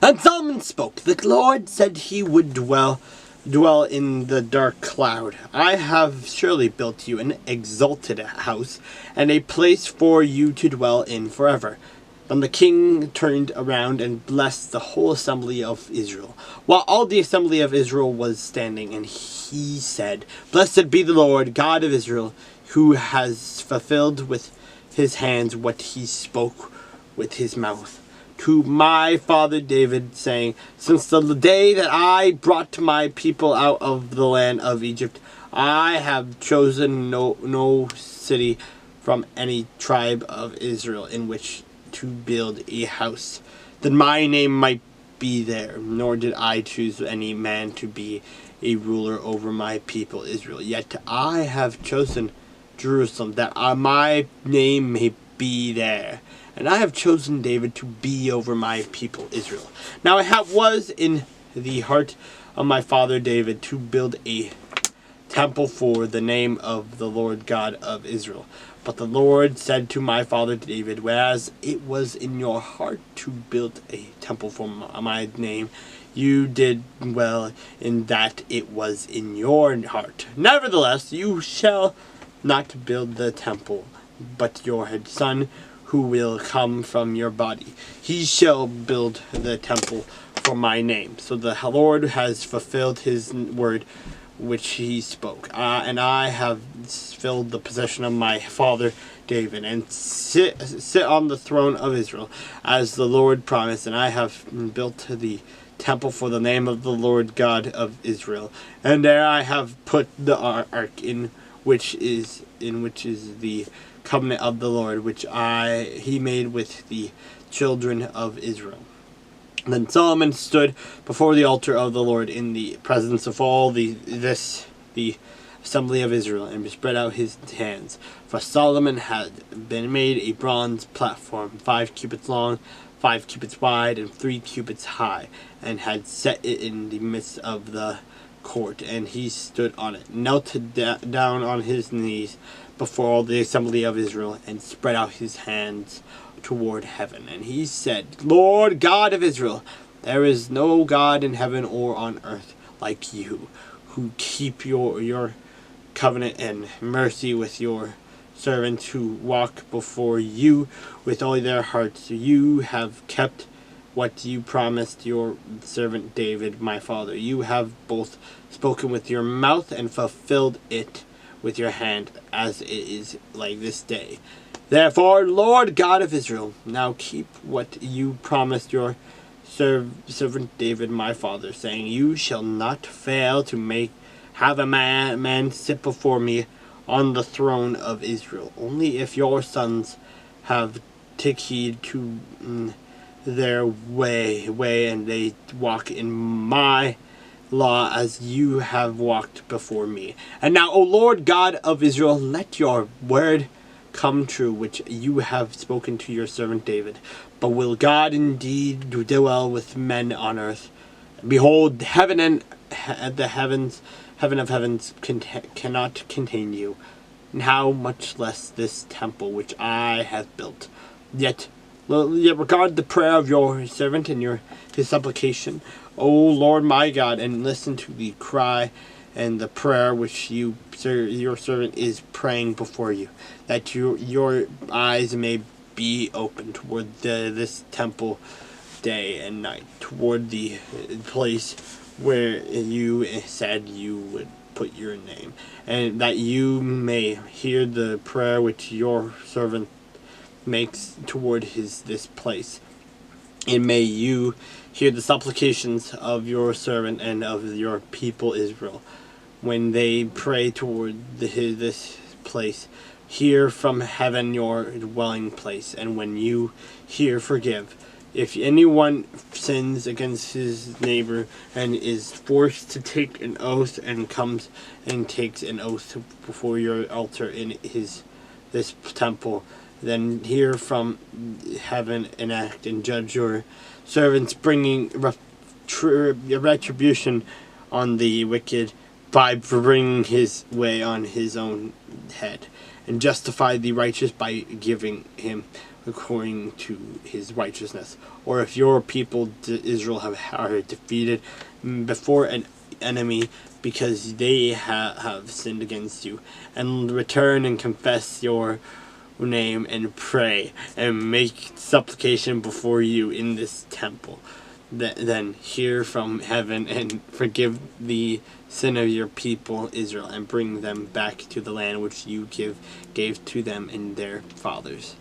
And Solomon spoke. The Lord said he would dwell in the dark cloud. I have surely built you an exalted house, and a place for you to dwell in forever. Then the king turned around and blessed the whole assembly of Israel, while all the assembly of Israel was standing, and he said, Blessed be the Lord, God of Israel, who has fulfilled with his hands what he spoke with his mouth to my father David, saying, Since the day that I brought my people out of the land of Egypt, I have chosen no city from any tribe of Israel in which to build a house, that my name might be there, nor did I choose any man to be a ruler over my people Israel. Yet I have chosen Jerusalem, that my name may be there. And I have chosen David to be over my people Israel. Now was in the heart of my father David to build a temple for the name of the Lord God of Israel. But the Lord said to my father David, Whereas it was in your heart to build a temple for my name, you did well in that it was in your heart. Nevertheless, you shall not build the temple, but your son, who will come from your body, he shall build the temple for my name. So the Lord has fulfilled his word which he spoke. And I have filled the possession of my father David, and sit on the throne of Israel, as the Lord promised. And I have built the temple for the name of the Lord God of Israel. And there I have put the ark, in which is the covenant of the Lord, which he made with the children of Israel. Then Solomon stood before the altar of the Lord in the presence of all the assembly of Israel, and spread out his hands. For Solomon had been made a bronze platform, 5 cubits long, 5 cubits wide, and 3 cubits high, and had set it in the midst of the court, and he stood on it, knelt down on his knees before all the assembly of Israel, and spread out his hands toward heaven. And he said, Lord God of Israel, there is no God in heaven or on earth like you, who keep your covenant and mercy with your servants who walk before you with all their hearts. You have kept what you promised your servant David, my father. You have both spoken with your mouth and fulfilled it with your hand, as it is like this day. Therefore, Lord God of Israel, now keep what you promised your servant David, my father, saying, You shall not fail to have a man sit before me on the throne of Israel. Only if your sons have take heed to their way, and they walk in my law as you have walked before me. And now, O Lord God of Israel, let your word come true, which you have spoken to your servant David. But will God indeed dwell with men on earth? Behold, heaven of heavens cannot contain you, and how much less this temple which I have built. Yet regard the prayer of your servant and his supplication, O Lord my God, and listen to the cry and the prayer which your servant is praying before you, that your eyes may be open toward this temple day and night, toward the place where you said you would put your name, and that you may hear the prayer which your servant makes toward this place. And may you hear the supplications of your servant and of your people Israel, when they pray toward this place. Hear from heaven your dwelling place, and when you hear, forgive. If anyone sins against his neighbor and is forced to take an oath, and comes and takes an oath before your altar in this temple, then hear from heaven and act and judge your servants, bringing retribution on the wicked by bringing his way on his own head, and justify the righteous by giving him according to his righteousness. Or if your people Israel are defeated before an enemy because they have sinned against you, and return and confess your name and pray and make supplication before you in this temple, then hear from heaven and forgive the sin of your people Israel, and bring them back to the land which you gave to them and their fathers.